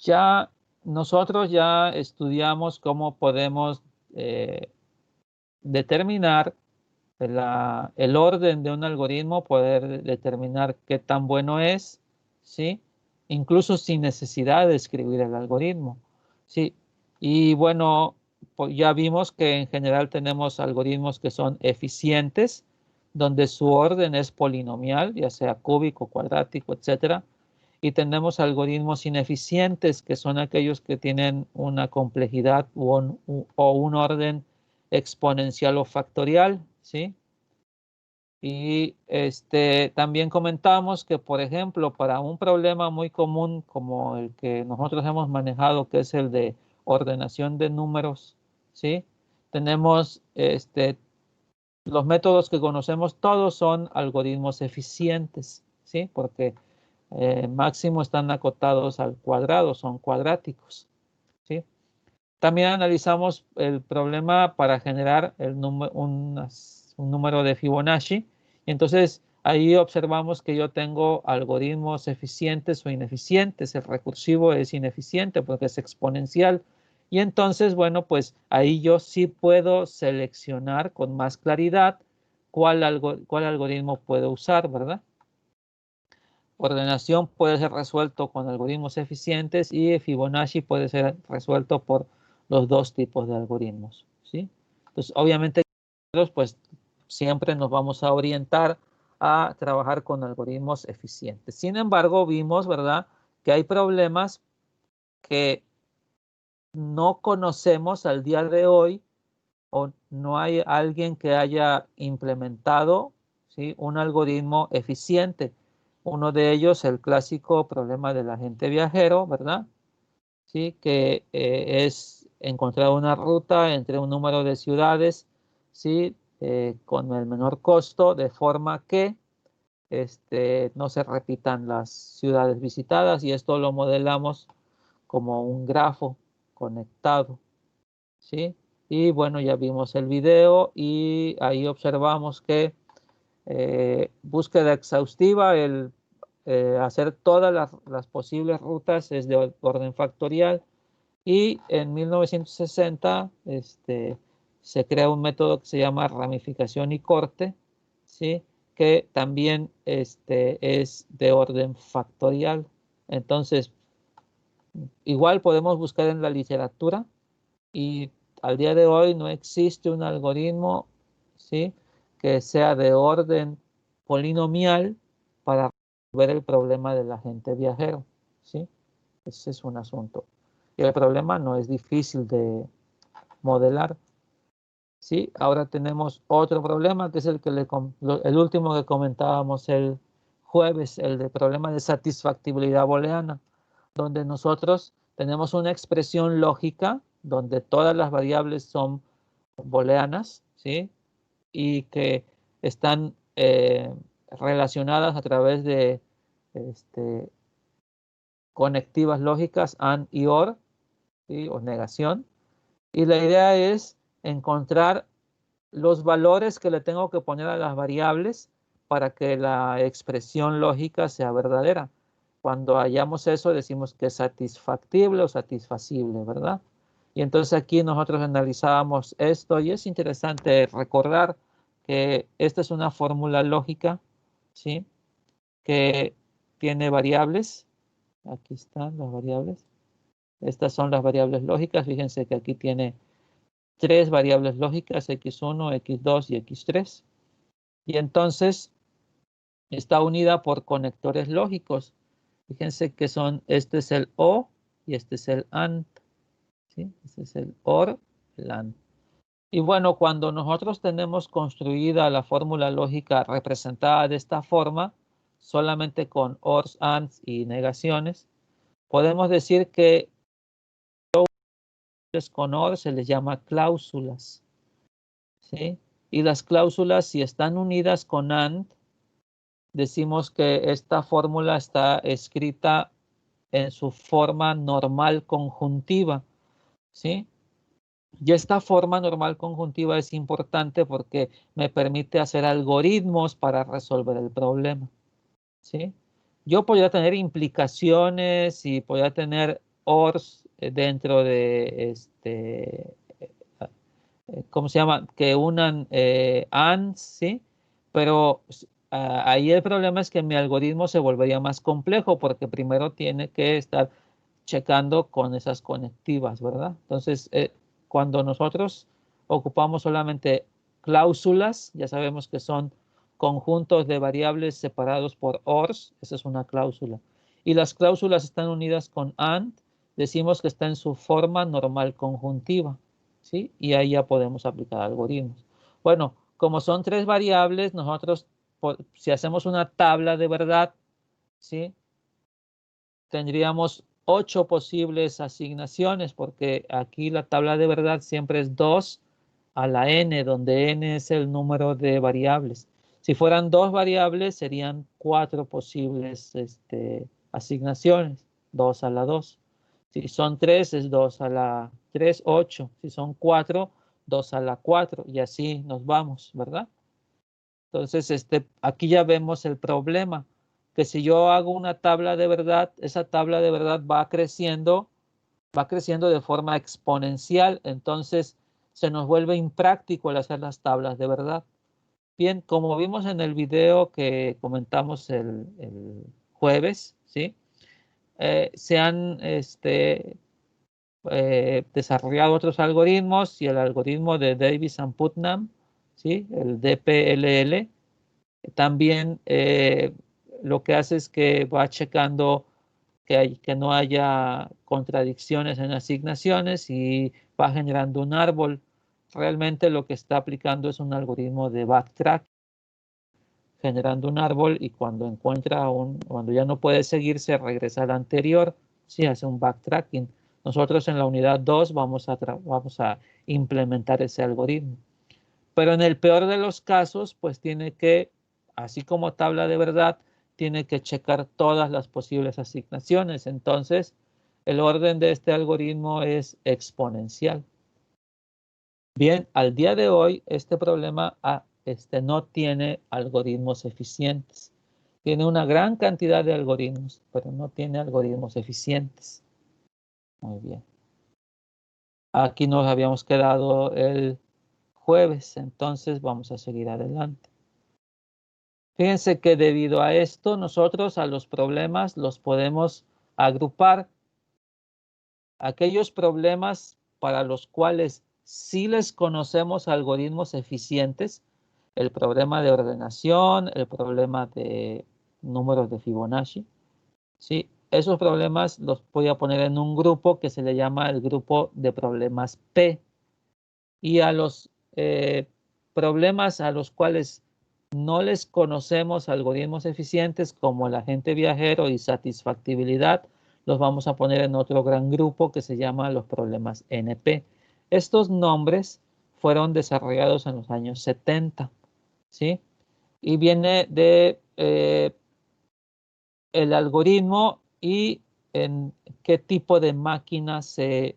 Ya nosotros ya estudiamos cómo podemos determinar el orden de un algoritmo, poder determinar qué tan bueno es, ¿sí? Incluso sin necesidad de escribir el algoritmo, ¿sí? Y bueno, pues ya vimos que en general tenemos algoritmos que son eficientes, donde su orden es polinomial, ya sea cúbico, cuadrático, etcétera. Y tenemos algoritmos ineficientes, que son aquellos que tienen una complejidad o un orden exponencial o factorial, ¿sí? Y también comentamos que, por ejemplo, para un problema muy común como el que nosotros hemos manejado, que es el de ordenación de números, ¿sí? Tenemos los métodos que conocemos todos son algoritmos eficientes, ¿sí? Porque máximo están acotados al cuadrado, son cuadráticos, ¿sí? También analizamos el problema para generar un número de Fibonacci. Y entonces ahí observamos que yo tengo algoritmos eficientes o ineficientes. El recursivo es ineficiente porque es exponencial. Y entonces, bueno, pues ahí yo sí puedo seleccionar con más claridad cuál algoritmo puedo usar, ¿verdad? Ordenación puede ser resuelto con algoritmos eficientes y Fibonacci puede ser resuelto por los dos tipos de algoritmos, ¿sí? Entonces, obviamente, pues siempre nos vamos a orientar a trabajar con algoritmos eficientes. Sin embargo, vimos, ¿verdad?, que hay problemas que no conocemos al día de hoy o no hay alguien que haya implementado, ¿sí?, un algoritmo eficiente. Uno de ellos, el clásico problema del agente viajero, ¿verdad? Sí, que es encontrar una ruta entre un número de ciudades, ¿sí? Con el menor costo, de forma que no se repitan las ciudades visitadas, y esto lo modelamos como un grafo conectado, ¿sí? Y bueno, ya vimos el video y ahí observamos que búsqueda exhaustiva, el hacer todas las posibles rutas es de orden factorial. Y en 1960 se crea un método que se llama ramificación y corte, ¿sí?, que también es de orden factorial. Entonces, igual podemos buscar en la literatura y al día de hoy no existe un algoritmo, ¿sí?, que sea de orden polinomial para resolver el problema del agente viajero, ¿sí? Ese es un asunto. Y el problema no es difícil de modelar, ¿sí? Ahora tenemos otro problema, que es el último que comentábamos el jueves, el de problema de satisfactibilidad booleana, donde nosotros tenemos una expresión lógica donde todas las variables son booleanas, ¿sí?, y que están relacionadas a través de conectivas lógicas AND y OR, ¿sí?, o negación. Y la idea es encontrar los valores que le tengo que poner a las variables para que la expresión lógica sea verdadera. Cuando hallamos eso, decimos que es satisfactible o satisfacible, ¿verdad? Y entonces aquí nosotros analizábamos esto y es interesante recordar que esta es una fórmula lógica, ¿sí?, que tiene variables. Aquí están las variables. Estas son las variables lógicas. Fíjense que aquí tiene 3 variables lógicas, x1, x2 y x3. Y entonces está unida por conectores lógicos. Fíjense que este es el O y este es el AND, ¿sí? Este es el OR, el AND. Y bueno, cuando nosotros tenemos construida la fórmula lógica representada de esta forma, solamente con ORs, ANDs y negaciones, podemos decir que con OR se les llama cláusulas, ¿sí? Y las cláusulas, si están unidas con AND, decimos que esta fórmula está escrita en su forma normal conjuntiva, ¿sí? Y esta forma normal conjuntiva es importante porque me permite hacer algoritmos para resolver el problema, ¿sí? Yo podría tener implicaciones y podría tener ORs dentro de ¿cómo se llama? Que unan ANDs, ¿sí? Pero ahí el problema es que mi algoritmo se volvería más complejo porque primero tiene que estar checando con esas conectivas, ¿verdad? Entonces, cuando nosotros ocupamos solamente cláusulas, ya sabemos que son conjuntos de variables separados por ORs, esa es una cláusula. Y las cláusulas están unidas con AND, decimos que está en su forma normal conjuntiva, ¿sí? Y ahí ya podemos aplicar algoritmos. Bueno, como son tres variables, nosotros, si hacemos una tabla de verdad, ¿sí? Tendríamos 8 posibles asignaciones, porque aquí la tabla de verdad siempre es 2 a la n, donde n es el número de variables. Si fueran 2 variables, serían 4 posibles asignaciones, 2 a la 2. Si son 3, es 2 a la 3, 8. Si son 4, 2 a la 4. Y así nos vamos, ¿verdad? Entonces, aquí ya vemos el problema, que si yo hago una tabla de verdad, esa tabla de verdad va creciendo de forma exponencial, entonces se nos vuelve impráctico el hacer las tablas de verdad. Bien, como vimos en el video que comentamos el jueves, ¿sí? Se han desarrollado otros algoritmos y el algoritmo de Davis and Putnam, ¿sí? El DPLL, también lo que hace es que va checando que no haya contradicciones en asignaciones y va generando un árbol. Realmente lo que está aplicando es un algoritmo de backtrack, generando un árbol y cuando ya no puede seguirse, regresa al anterior, sí, hace un backtracking. Nosotros en la unidad 2 vamos a implementar ese algoritmo. Pero en el peor de los casos, pues tiene que, así como tabla de verdad, tiene que checar todas las posibles asignaciones. Entonces, el orden de este algoritmo es exponencial. Bien, al día de hoy, este problema no tiene algoritmos eficientes. Tiene una gran cantidad de algoritmos, pero no tiene algoritmos eficientes. Muy bien. Aquí nos habíamos quedado el jueves, entonces vamos a seguir adelante. Fíjense que debido a esto, nosotros a los problemas los podemos agrupar. Aquellos problemas para los cuales sí les conocemos algoritmos eficientes, el problema de ordenación, el problema de números de Fibonacci, ¿sí? Esos problemas los voy a poner en un grupo que se le llama el grupo de problemas P. Y a los problemas a los cuales no les conocemos algoritmos eficientes como el agente viajero y satisfactibilidad, los vamos a poner en otro gran grupo que se llama los problemas NP. Estos nombres fueron desarrollados en los años 70, ¿sí? Y viene de el algoritmo y en qué tipo de máquina se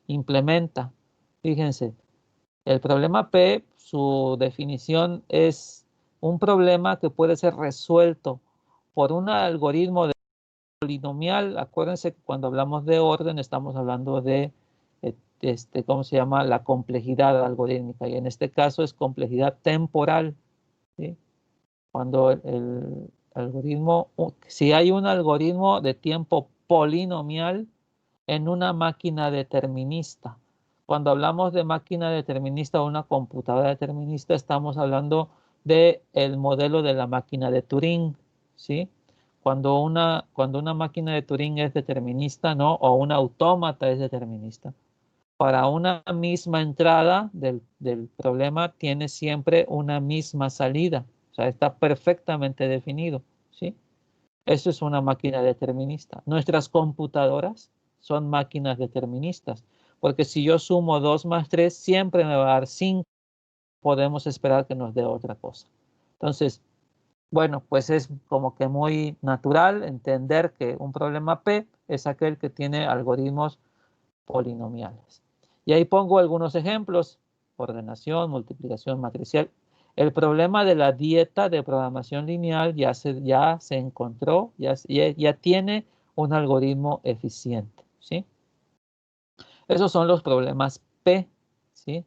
implementa. Fíjense, el problema P, su definición es un problema que puede ser resuelto por un algoritmo de polinomial. Acuérdense que cuando hablamos de orden estamos hablando de, ¿cómo se llama? La complejidad algorítmica. Y en este caso es complejidad temporal, ¿sí? Cuando el algoritmo, si hay un algoritmo de tiempo polinomial en una máquina determinista. Cuando hablamos de máquina determinista o una computadora determinista, estamos hablando del modelo de la máquina de Turing, ¿sí? Cuando una máquina de Turing es determinista, ¿no? O un autómata es determinista. Para una misma entrada del problema tiene siempre una misma salida. O sea, está perfectamente definido, ¿sí? Eso es una máquina determinista. Nuestras computadoras son máquinas deterministas, porque si yo sumo 2 más 3, siempre me va a dar 5. Podemos esperar que nos dé otra cosa. Entonces, bueno, pues es como que muy natural entender que un problema P es aquel que tiene algoritmos polinomiales. Y ahí pongo algunos ejemplos: ordenación, multiplicación matricial. El problema de la dieta de programación lineal ya se encontró, ya tiene un algoritmo eficiente, ¿sí? Esos son los problemas P, ¿sí?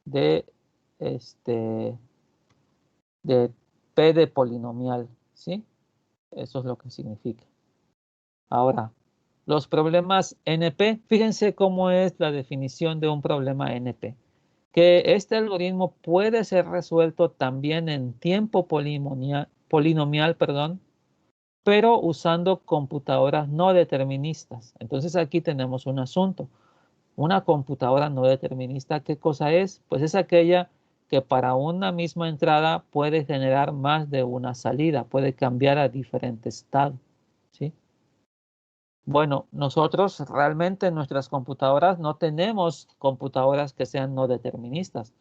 De, este, de P de polinomial, ¿sí? Eso es lo que significa. Ahora, los problemas NP, fíjense cómo es la definición de un problema NP. Que este algoritmo puede ser resuelto también en tiempo polinomial, perdón, pero usando computadoras no deterministas. Entonces aquí tenemos un asunto. Una computadora no determinista, ¿qué cosa es? Pues es aquella que para una misma entrada puede generar más de una salida, puede cambiar a diferente estado, ¿sí? Bueno, nosotros realmente en nuestras computadoras no tenemos computadoras que sean no deterministas.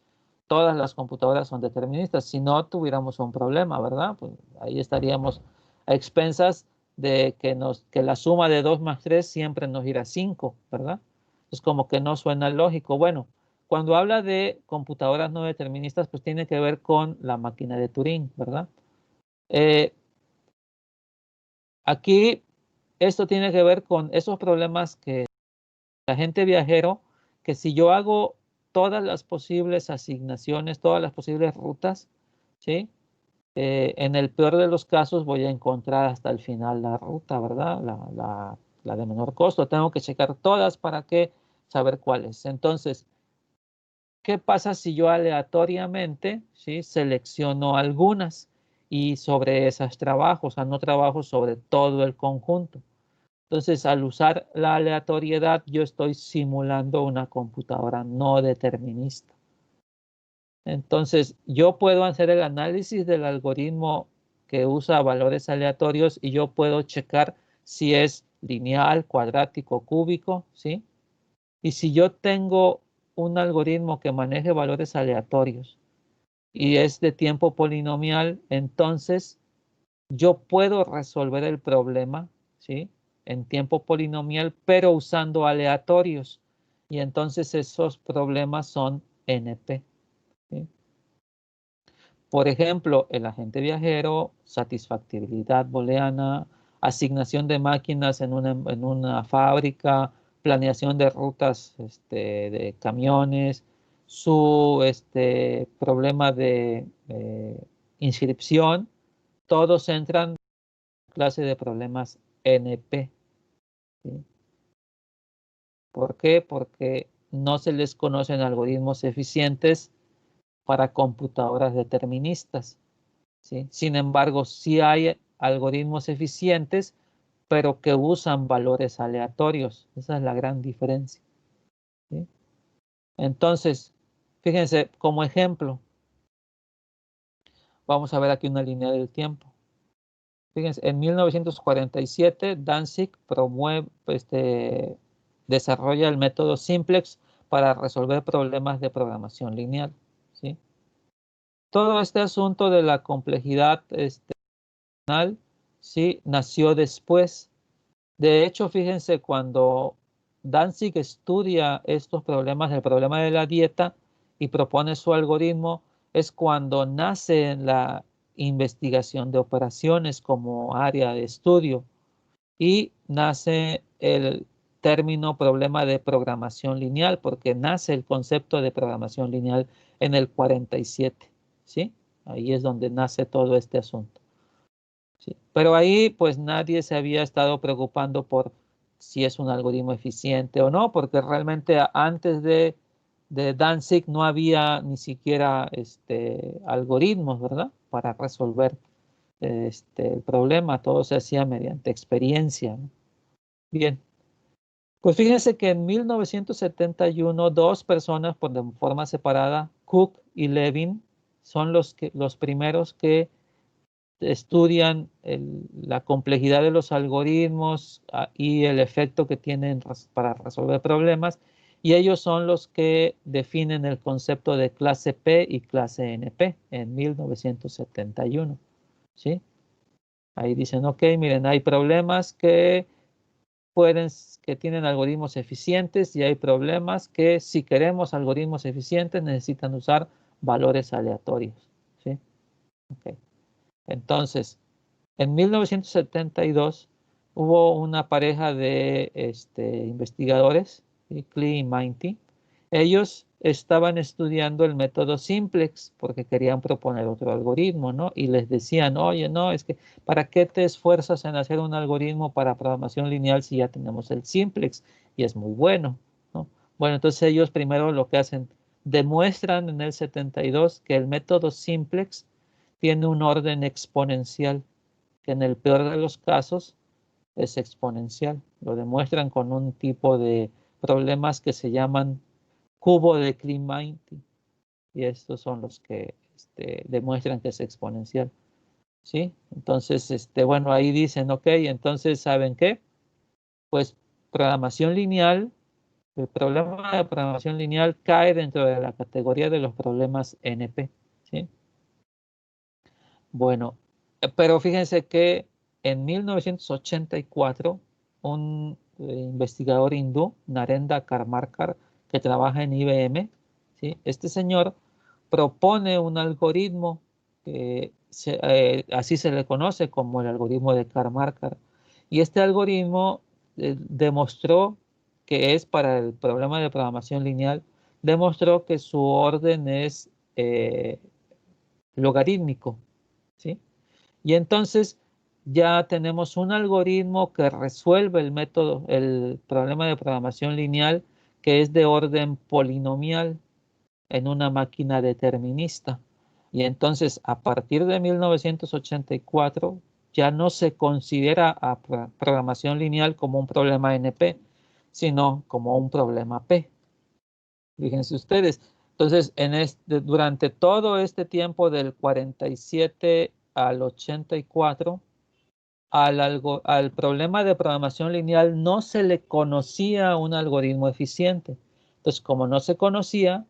Todas las computadoras son deterministas. Si no tuviéramos un problema, ¿verdad? Pues ahí estaríamos a expensas de que la suma de 2 más 3 siempre nos irá a 5, ¿verdad? Es como que no suena lógico. Bueno, cuando habla de computadoras no deterministas, pues tiene que ver con la máquina de Turing, ¿verdad? Eh, Aquí esto tiene que ver con esos problemas que la gente viajero, que si yo hago todas las posibles asignaciones, todas las posibles rutas, ¿sí? En el peor de los casos voy a encontrar hasta el final la ruta, ¿verdad? La de menor costo. Tengo que checar todas para que saber cuáles. Entonces, ¿qué pasa si yo aleatoriamente, ¿sí? Selecciono algunas y sobre esas trabajo? O sea, no trabajo sobre todo el conjunto. Entonces, al usar la aleatoriedad, yo estoy simulando una computadora no determinista. Entonces, yo puedo hacer el análisis del algoritmo que usa valores aleatorios y yo puedo checar si es lineal, cuadrático, cúbico, ¿sí? Y si yo tengo un algoritmo que maneje valores aleatorios y es de tiempo polinomial, entonces yo puedo resolver el problema, ¿sí? En tiempo polinomial, pero usando aleatorios. Y entonces esos problemas son NP, ¿sí? Por ejemplo, el agente viajero, satisfactibilidad booleana, asignación de máquinas en una fábrica, planeación de rutas de camiones, su problema de inscripción, todos entran clase de problemas NP, ¿sí? ¿Por qué? Porque no se les conocen algoritmos eficientes para computadoras deterministas, ¿sí? Sin embargo, sí hay algoritmos eficientes, pero que usan valores aleatorios. Esa es la gran diferencia, ¿sí? Entonces, fíjense, como ejemplo, vamos a ver aquí una línea del tiempo. Fíjense, en 1947 Danzig desarrolla el método simplex para resolver problemas de programación lineal, ¿sí? Todo este asunto de la complejidad lineal, ¿sí? Nació después. De hecho, fíjense, cuando Danzig estudia estos problemas, el problema de la dieta, y propone su algoritmo, es cuando nace la investigación de operaciones como área de estudio y nace el término problema de programación lineal, porque nace el concepto de programación lineal en el 47, ¿sí? Ahí es donde nace todo este asunto, ¿sí? Pero ahí pues nadie se había estado preocupando por si es un algoritmo eficiente o no, porque realmente antes de Danzig no había ni siquiera algoritmos, ¿verdad? Para resolver el problema, todo se hacía mediante experiencia, ¿no? Bien, pues fíjense que en 1971 dos personas de forma separada, Cook y Levin, son los primeros que estudian la complejidad de los algoritmos y el efecto que tienen para resolver problemas, y ellos son los que definen el concepto de clase P y clase NP en 1971, ¿sí? Ahí dicen, ok, miren, hay problemas que tienen algoritmos eficientes y hay problemas que si queremos algoritmos eficientes necesitan usar valores aleatorios, ¿sí? Okay. Entonces, en 1972, hubo una pareja de investigadores, ¿sí? Klee y Minty. Ellos estaban estudiando el método simplex porque querían proponer otro algoritmo, ¿no? Y les decían, oye, no, es que ¿para qué te esfuerzas en hacer un algoritmo para programación lineal si ya tenemos el simplex y es muy bueno, ¿no? Bueno, entonces ellos primero lo que hacen, demuestran en el 72 que el método simplex tiene un orden exponencial, que en el peor de los casos es exponencial. Lo demuestran con un tipo de problemas que se llaman cubo de Klein-Minty. Y estos son los que demuestran que es exponencial. ¿Sí? Entonces, bueno, ahí dicen, ok, entonces, ¿saben qué? Pues programación lineal, el problema de programación lineal cae dentro de la categoría de los problemas NP. ¿Sí? Bueno, pero fíjense que en 1984, un investigador hindú, Narendra Karmarkar, que trabaja en IBM, ¿sí? Este señor propone un algoritmo que así se le conoce como el algoritmo de Karmarkar. Y este algoritmo demostró que es para el problema de programación lineal, demostró que su orden es logarítmico. ¿Sí? Y entonces ya tenemos un algoritmo que resuelve el problema de programación lineal que es de orden polinomial en una máquina determinista. Y entonces a partir de 1984 ya no se considera a programación lineal como un problema NP, sino como un problema P. Fíjense ustedes. Entonces, durante todo este tiempo del 47 al 84, al problema de programación lineal no se le conocía un algoritmo eficiente. Entonces, como no se conocía,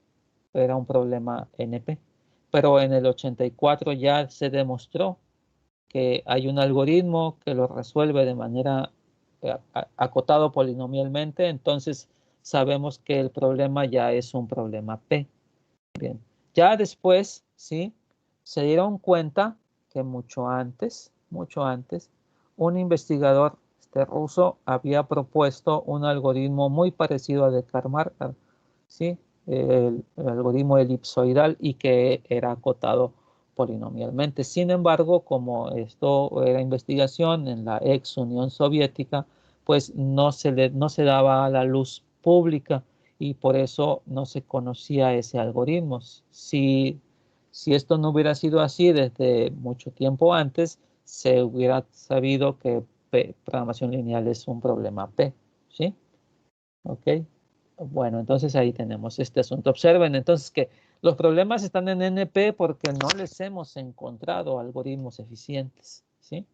era un problema NP. Pero en el 84 ya se demostró que hay un algoritmo que lo resuelve de manera acotado polinomialmente, entonces sabemos que el problema ya es un problema P. Bien, ya después, ¿sí? Se dieron cuenta que mucho antes, un investigador ruso había propuesto un algoritmo muy parecido al de Karmarkar, ¿sí? El algoritmo elipsoidal y que era acotado polinomialmente. Sin embargo, como esto era investigación en la ex Unión Soviética, pues no se daba a la luz pública y por eso no se conocía ese algoritmo. Si esto no hubiera sido así desde mucho tiempo antes, se hubiera sabido que programación lineal es un problema P, ¿sí? ¿Ok? Bueno, entonces ahí tenemos este asunto. Observen entonces que los problemas están en NP porque no les hemos encontrado algoritmos eficientes, ¿sí?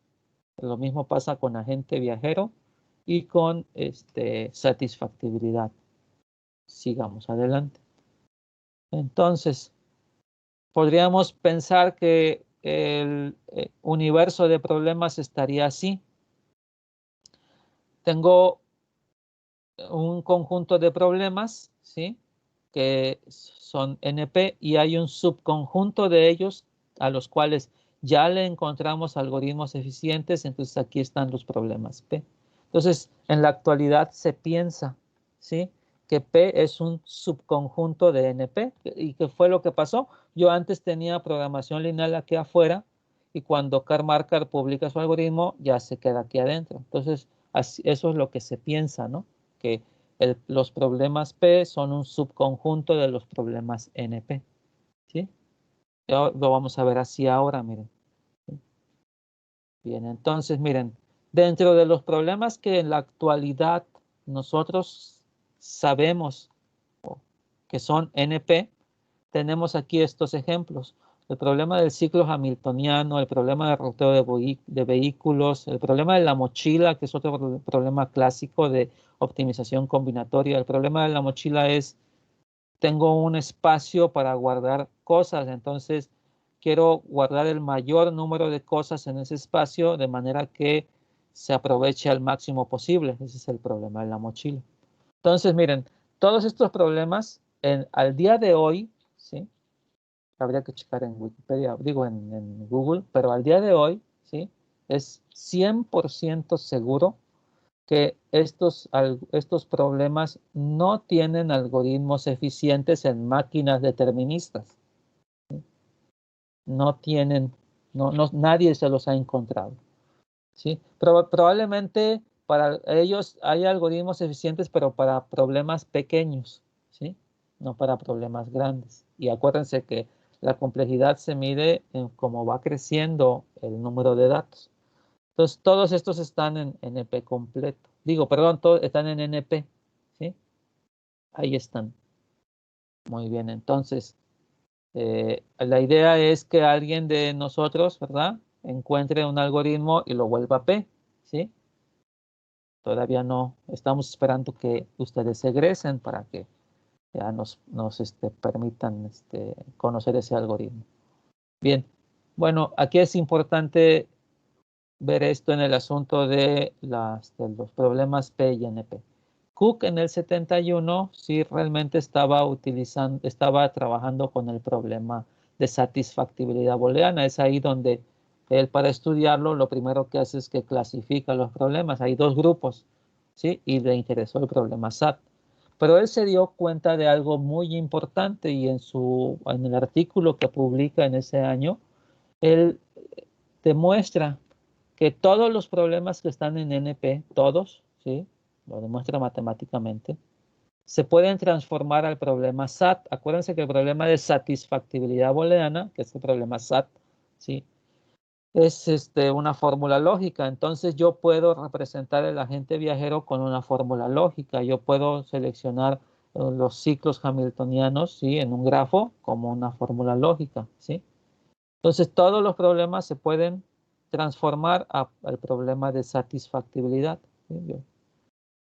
Lo mismo pasa con agente viajero y con satisfactibilidad. Sigamos adelante. Entonces, podríamos pensar que el universo de problemas estaría así. Tengo un conjunto de problemas, ¿sí? Que son NP y hay un subconjunto de ellos a los cuales ya le encontramos algoritmos eficientes, entonces aquí están los problemas P. Entonces, en la actualidad se piensa, ¿sí? Que P es un subconjunto de NP. ¿Y qué fue lo que pasó? Yo antes tenía programación lineal aquí afuera y cuando Karmarkar publica su algoritmo ya se queda aquí adentro. Entonces, eso es lo que se piensa, ¿no? Que los problemas P son un subconjunto de los problemas NP. ¿Sí? Lo vamos a ver así ahora, miren. Bien, entonces, miren, dentro de los problemas que en la actualidad nosotros sabemos que son NP, tenemos aquí estos ejemplos. El problema del ciclo hamiltoniano, el problema del ruteo de vehículos, el problema de la mochila, que es otro problema clásico de optimización combinatoria. El problema de la mochila es, tengo un espacio para guardar cosas, entonces quiero guardar el mayor número de cosas en ese espacio de manera que se aproveche al máximo posible. Ese es el problema de la mochila. Entonces, miren, todos estos problemas al día de hoy, ¿sí? Habría que checar en Wikipedia, digo en Google, pero al día de hoy, ¿sí? Es 100% seguro que estos problemas no tienen algoritmos eficientes en máquinas deterministas. No tienen, nadie se los ha encontrado. ¿Sí? Probablemente para ellos hay algoritmos eficientes, pero para problemas pequeños, ¿sí? No para problemas grandes. Y acuérdense que la complejidad se mide en cómo va creciendo el número de datos. Entonces, todos estos están en NP completo. Digo, perdón, todos están en NP, ¿sí? Ahí están. Muy bien, entonces, la idea es que alguien de nosotros, ¿verdad? Encuentre un algoritmo y lo vuelva P, ¿sí? Todavía no, estamos esperando que ustedes egresen para que ya nos permitan conocer ese algoritmo. Bien, bueno, aquí es importante ver esto en el asunto de los problemas P y NP. Cook en el 71 sí realmente estaba trabajando con el problema de satisfactibilidad booleana. Es ahí donde él, para estudiarlo, lo primero que hace es que clasifica los problemas. Hay dos grupos, ¿sí? Y le interesó el problema SAT. Pero él se dio cuenta de algo muy importante y en el artículo que publica en ese año, él demuestra que todos los problemas que están en NP, todos, ¿sí? Lo demuestra matemáticamente, se pueden transformar al problema SAT. Acuérdense que el problema de satisfactibilidad booleana, que es el problema SAT, ¿sí? Es una fórmula lógica. Entonces yo puedo representar el agente viajero con una fórmula lógica. Yo puedo seleccionar los ciclos hamiltonianos, ¿sí? En un grafo como una fórmula lógica, ¿sí? Entonces todos los problemas se pueden transformar al problema de satisfactibilidad, ¿sí?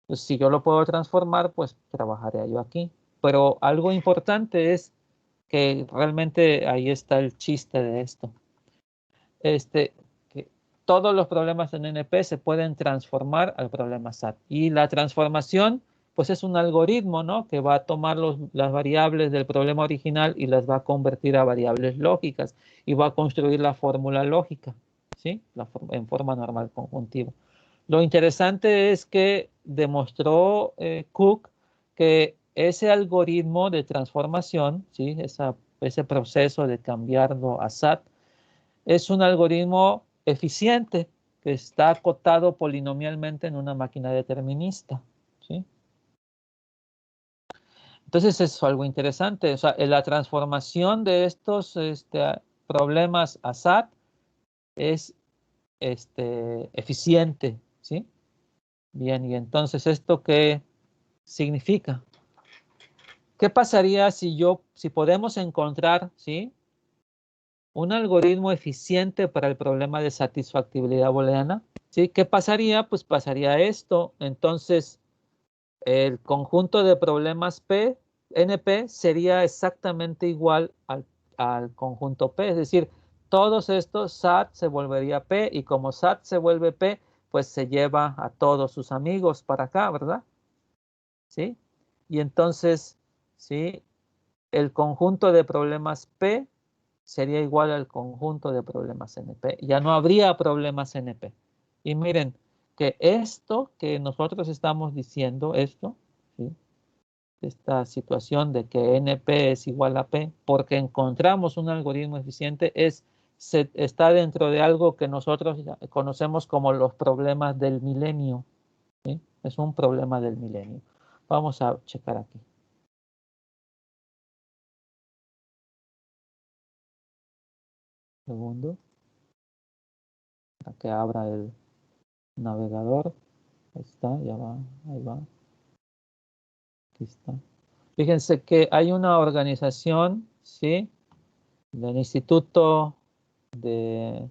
Pues si yo lo puedo transformar, pues trabajaré yo aquí. Pero algo importante es que realmente ahí está el chiste de esto. Que todos los problemas en NP se pueden transformar al problema SAT. Y la transformación, pues es un algoritmo, ¿no? Que va a tomar las variables del problema original y las va a convertir a variables lógicas y va a construir la fórmula lógica, ¿sí? En forma normal conjuntiva. Lo interesante es que demostró Cook que ese algoritmo de transformación, ¿sí? Ese proceso de cambiarlo a SAT, es un algoritmo eficiente que está acotado polinomialmente en una máquina determinista, ¿sí? Entonces es algo interesante. O sea, la transformación de estos problemas a SAT es eficiente, ¿sí? Bien, y entonces, ¿esto qué significa? ¿Qué pasaría si podemos encontrar, ¿sí? Un algoritmo eficiente para el problema de satisfactibilidad booleana? ¿Sí? ¿Qué pasaría? Pues pasaría esto. Entonces, el conjunto de problemas NP sería exactamente igual al conjunto P. Es decir, todos estos SAT se volvería P y como SAT se vuelve P, pues se lleva a todos sus amigos para acá, ¿verdad? ¿Sí? Y entonces, ¿sí? El conjunto de problemas P sería igual al conjunto de problemas NP. Ya no habría problemas NP. Y miren que esto que nosotros estamos diciendo, ¿sí? Esta situación de que NP es igual a P, porque encontramos un algoritmo eficiente, está dentro de algo que nosotros conocemos como los problemas del milenio, ¿sí? Es un problema del milenio. Vamos a checar aquí. Segundo, para que abra el navegador. Ahí está, ya va, ahí va. Aquí está. Fíjense que hay una organización, ¿sí? Del Instituto de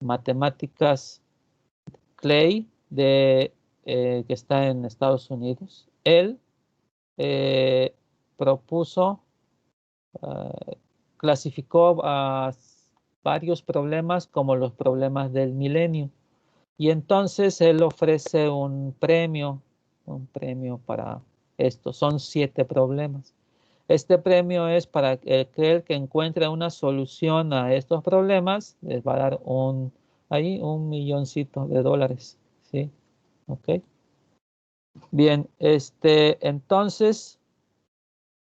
Matemáticas Clay, que está en Estados Unidos. Él propuso, clasificó a varios problemas como los problemas del milenio. Y entonces él ofrece un premio para esto. Son 7 problemas. Este premio es para aquel que encuentre una solución a estos problemas, les va a dar un milloncito de dólares, ¿sí? ¿Ok? Bien, entonces,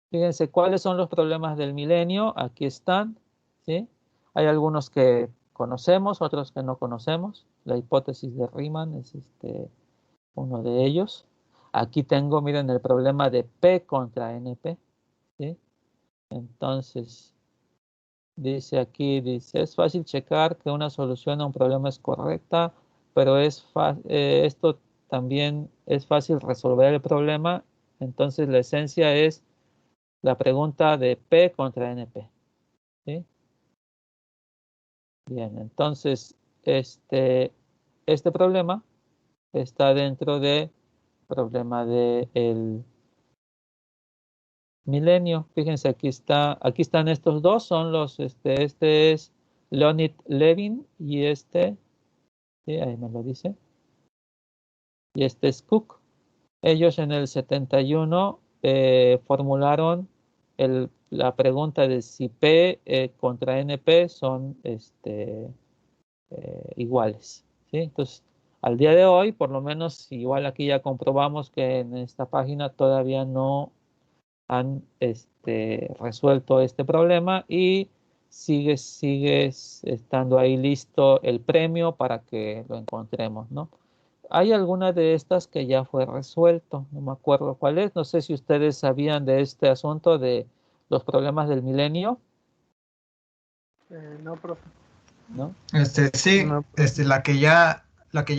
fíjense cuáles son los problemas del milenio. Aquí están, ¿sí? Hay algunos que conocemos, otros que no conocemos. La hipótesis de Riemann es uno de ellos. Aquí tengo, miren, el problema de P contra NP, ¿sí? Entonces, dice aquí, dice, es fácil checar que una solución a un problema es correcta, pero esto también es fácil resolver el problema. Entonces, la esencia es la pregunta de P contra NP, ¿sí? Bien, entonces, este problema está dentro del problema del milenio. Fíjense, aquí están estos dos, son este es Leonid Levin y sí, ahí me lo dice, y este es Cook. Ellos en el 71 formularon la pregunta de si P contra NP son iguales, ¿sí? Entonces, al día de hoy, por lo menos, igual aquí ya comprobamos que en esta página todavía no han resuelto este problema y sigue estando ahí listo el premio para que lo encontremos, ¿no? Hay alguna de estas que ya fue resuelto, no me acuerdo cuál es, no sé si ustedes sabían de este asunto de los problemas del milenio, No, profe. ¿no? Sí, No, profe. la que ya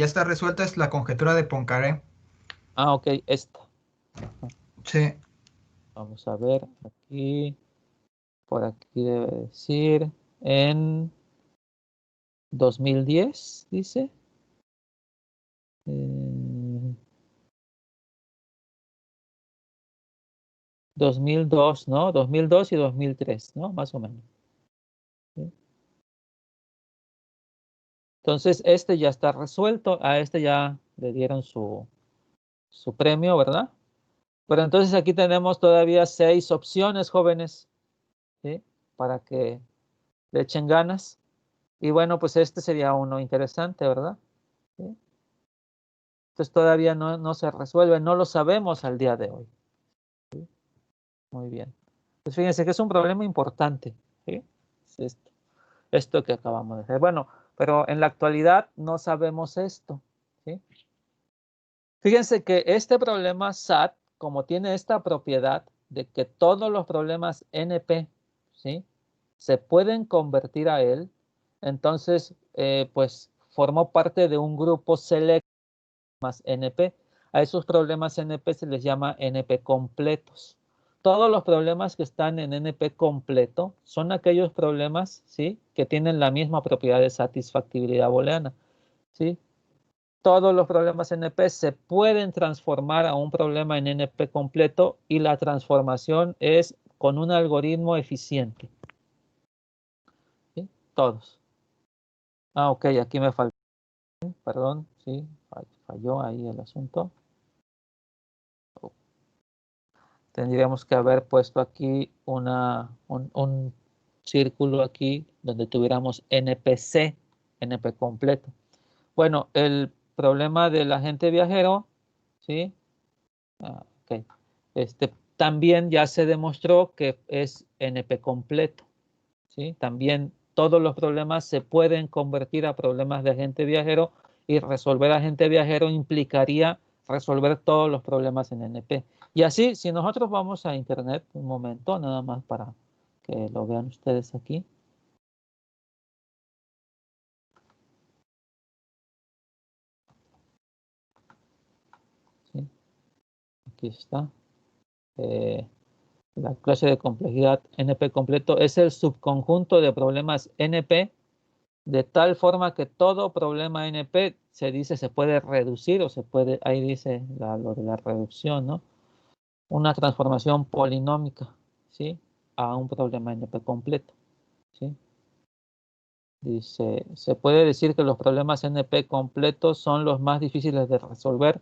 está resuelta es la conjetura de Poincaré. Ah, ok, esta. Sí, Vamos a ver aquí, por aquí debe decir en 2010, dice. 2002, ¿no? 2002 y 2003, ¿no? Más o menos. ¿Sí? Entonces, este ya está resuelto. A este ya le dieron su premio, ¿verdad? Pero entonces aquí tenemos todavía 6 opciones, jóvenes, ¿sí? Para que le echen ganas. Y bueno, pues este sería uno interesante, ¿verdad? ¿Sí? Entonces todavía no se resuelve, no lo sabemos al día de hoy. ¿Sí? Muy bien. Pues fíjense que es un problema importante, ¿sí? Es esto que acabamos de hacer. Bueno, pero en la actualidad no sabemos esto, ¿sí? Fíjense que este problema SAT, como tiene esta propiedad de que todos los problemas NP, ¿sí?, se pueden convertir a él, entonces, pues, formó parte de un grupo selecto más NP. A esos problemas NP se les llama NP completos. Todos los problemas que están en NP completo son aquellos problemas, ¿sí?, que tienen la misma propiedad de satisfactibilidad booleana, ¿sí? Todos los problemas NP se pueden transformar a un problema en NP completo y la transformación es con un algoritmo eficiente, ¿sí? Todos. Ah, ok, aquí me faltó, perdón, sí, falló ahí el asunto. Tendríamos que haber puesto aquí un círculo aquí donde tuviéramos NPC, NP completo. Bueno, el problema del agente viajero, ¿sí? Ok. También ya se demostró que es NP completo, ¿sí? También todos los problemas se pueden convertir a problemas de agente viajero y resolver agente viajero implicaría resolver todos los problemas en NP. Y así, si nosotros vamos a internet, un momento, nada más para que lo vean ustedes aquí. ¿Sí? Aquí está. La clase de complejidad NP completo es el subconjunto de problemas NP de tal forma que todo problema NP se dice se puede reducir o se puede, ahí dice lo de la reducción, ¿no? Una transformación polinómica, ¿sí? A un problema NP completo, ¿sí? Dice, se puede decir que los problemas NP completos son los más difíciles de resolver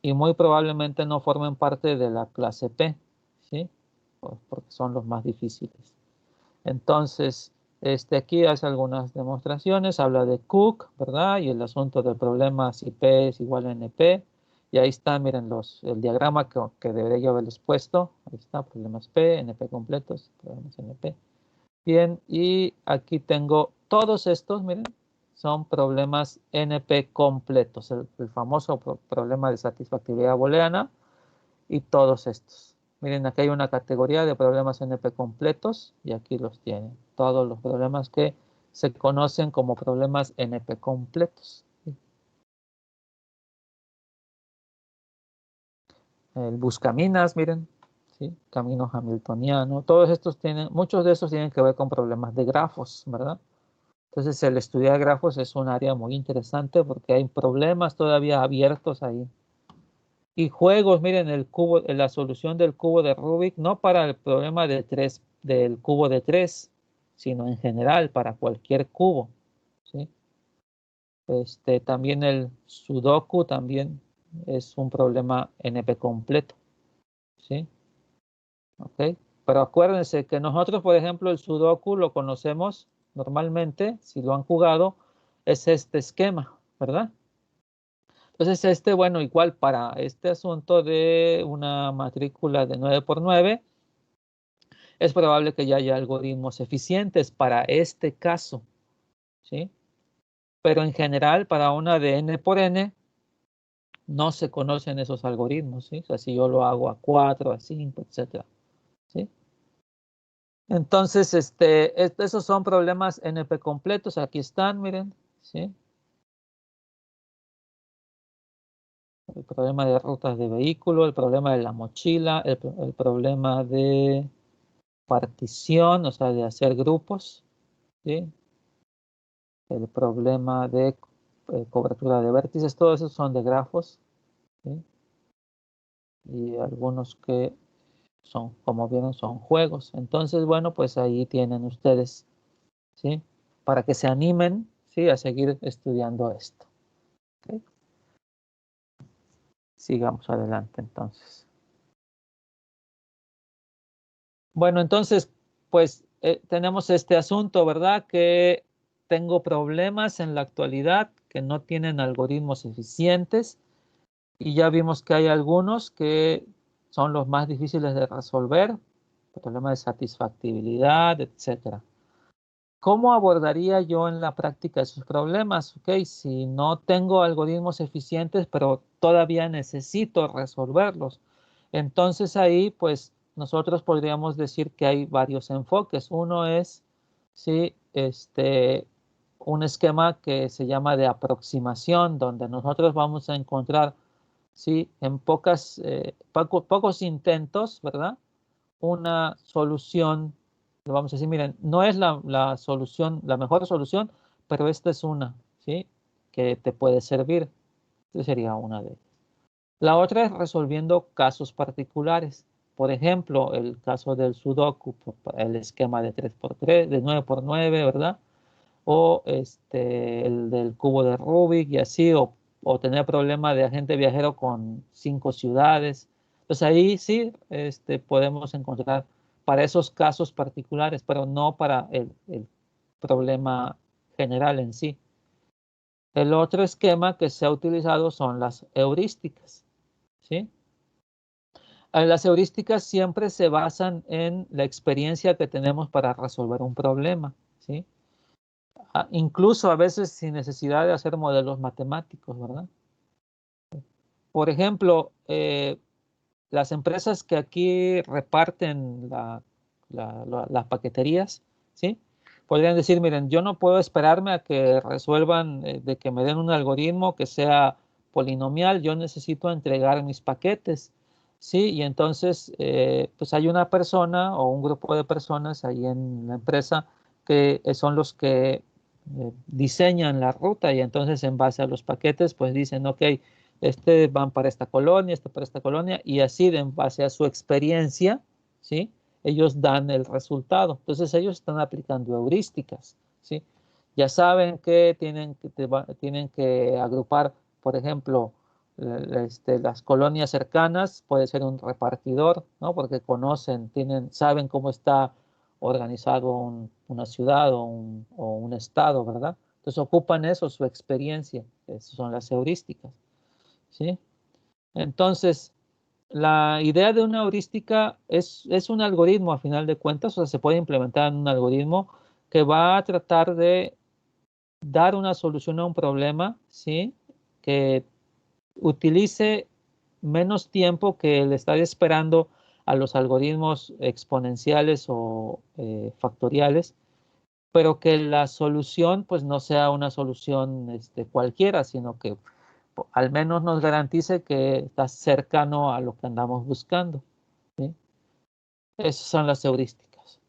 y muy probablemente no formen parte de la clase P, ¿sí? Porque son los más difíciles. Entonces, aquí hace algunas demostraciones, habla de Cook, ¿verdad? Y el asunto del problema si P es igual a NP. Y ahí está, miren, el diagrama que debería yo haberles puesto. Ahí está, problemas P, NP completos, problemas NP. Bien, y aquí tengo todos estos, miren, son problemas NP completos, el famoso problema de satisfactibilidad booleana y todos estos. Miren, aquí hay una categoría de problemas NP completos y aquí los tienen. Todos los problemas que se conocen como problemas NP completos. El buscaminas, miren, ¿sí? Camino hamiltoniano, todos estos tienen, muchos de estos tienen que ver con problemas de grafos, ¿verdad? Entonces el estudiar grafos es un área muy interesante porque hay problemas todavía abiertos ahí. Y juegos, miren, el cubo, la solución del cubo de Rubik, no para el problema de del cubo de 3, sino en general para cualquier cubo, ¿sí? También el Sudoku también es un problema NP completo, ¿sí? ¿Ok? Pero acuérdense que nosotros, por ejemplo, el Sudoku lo conocemos normalmente, si lo han jugado, es este esquema, ¿verdad? Entonces, bueno, igual para este asunto de una matrícula de 9 por 9, es probable que ya haya algoritmos eficientes para este caso, ¿sí? Pero en general, para una de n por n, no se conocen esos algoritmos, ¿sí? O sea, si yo lo hago a 4, a 5, etcétera, ¿sí? Entonces, esos son problemas NP completos. Aquí están, miren, ¿sí? El problema de rutas de vehículo, el problema de la mochila, el problema de partición, o sea, de hacer grupos, ¿sí? El problema de cobertura de vértices, todos esos son de grafos, ¿sí? Y algunos que son, como vieron, son juegos. Entonces, bueno, pues ahí tienen ustedes, ¿sí? Para que se animen, ¿sí? A seguir estudiando esto. ¿Okay? Sigamos adelante entonces. Bueno, entonces, pues tenemos este asunto, ¿verdad? Que tengo problemas en la actualidad que no tienen algoritmos eficientes y ya vimos que hay algunos que son los más difíciles de resolver, problemas de satisfactibilidad, etcétera. ¿Cómo abordaría yo en la práctica esos problemas? Ok, si no tengo algoritmos eficientes, pero todavía necesito resolverlos. Entonces ahí, pues, nosotros podríamos decir que hay varios enfoques. Uno es, sí, un esquema que se llama de aproximación, donde nosotros vamos a encontrar, sí, en pocos intentos, ¿verdad? Una solución, vamos a decir, miren, no es la solución, la mejor solución, pero esta es una, ¿sí? Que te puede servir. Esta sería una de ellas. La otra es resolviendo casos particulares. Por ejemplo, el caso del Sudoku, el esquema de 3x3, de 9x9, ¿verdad? O el del cubo de Rubik y así, o tener problema de agente viajero con 5 ciudades. Entonces ahí sí podemos encontrar para esos casos particulares, pero no para el problema general en sí. El otro esquema que se ha utilizado son las heurísticas, ¿sí? Las heurísticas siempre se basan en la experiencia que tenemos para resolver un problema, ¿sí? Incluso a veces sin necesidad de hacer modelos matemáticos, ¿verdad? Por ejemplo, las empresas que aquí reparten las paqueterías, ¿sí? Podrían decir, miren, yo no puedo esperarme a que resuelvan, de que me den un algoritmo que sea polinomial, yo necesito entregar mis paquetes, ¿sí? Y entonces, pues hay una persona o un grupo de personas ahí en la empresa que son los que diseñan la ruta y entonces en base a los paquetes, pues dicen, ok, van para esta colonia, para esta colonia, y así en base a su experiencia, ¿sí? Ellos dan el resultado. Entonces ellos están aplicando heurísticas, ¿sí? Ya saben que tienen que agrupar, por ejemplo, las colonias cercanas, puede ser un repartidor, ¿no? Porque saben cómo está organizado una ciudad o un estado, ¿verdad? Entonces ocupan eso, su experiencia. Esas son las heurísticas, ¿sí? Entonces, la idea de una heurística es un algoritmo a final de cuentas, o sea, se puede implementar en un algoritmo que va a tratar de dar una solución a un problema, ¿sí? Que utilice menos tiempo que el estar esperando a los algoritmos exponenciales o factoriales, pero que la solución pues no sea una solución cualquiera, sino que al menos nos garantice que está cercano a lo que andamos buscando, ¿sí? Esas son las heurísticas,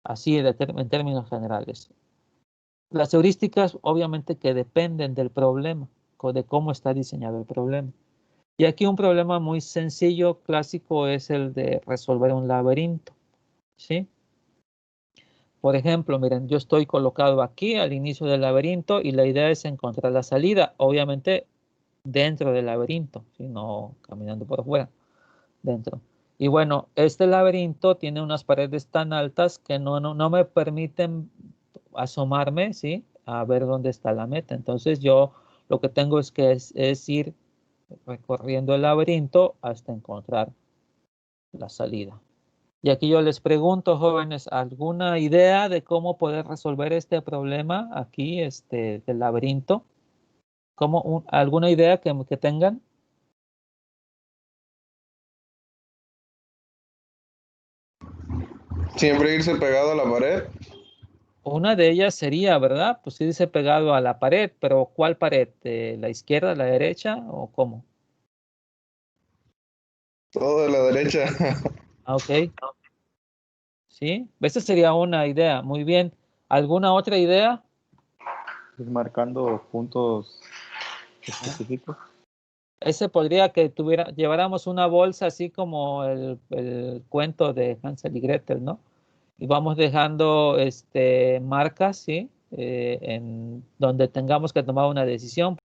así en términos generales. Las heurísticas obviamente que dependen del problema, de cómo está diseñado el problema. Y aquí un problema muy sencillo, clásico, es el de resolver un laberinto, ¿sí? Por ejemplo, miren, yo estoy colocado aquí al inicio del laberinto y la idea es encontrar la salida, obviamente dentro del laberinto, ¿sí? No caminando por fuera, dentro. Y bueno, este laberinto tiene unas paredes tan altas que no me permiten asomarme, ¿sí? A ver dónde está la meta. Entonces yo lo que tengo es ir recorriendo el laberinto hasta encontrar la salida. Y aquí yo les pregunto, jóvenes, ¿alguna idea de cómo poder resolver este problema aquí, del laberinto? ¿Alguna idea que tengan? Siempre irse pegado a la pared. Una de ellas sería, ¿verdad? Pues sí dice pegado a la pared, pero ¿cuál pared? ¿La izquierda, la derecha o cómo? Todo de la derecha. Ah, ok. Sí, esa sería una idea. Muy bien. ¿Alguna otra idea? Ir marcando puntos específicos. Ese podría que lleváramos una bolsa así como el cuento de Hansel y Gretel, ¿no? Y vamos dejando marcas, ¿sí? En donde tengamos que tomar una decisión.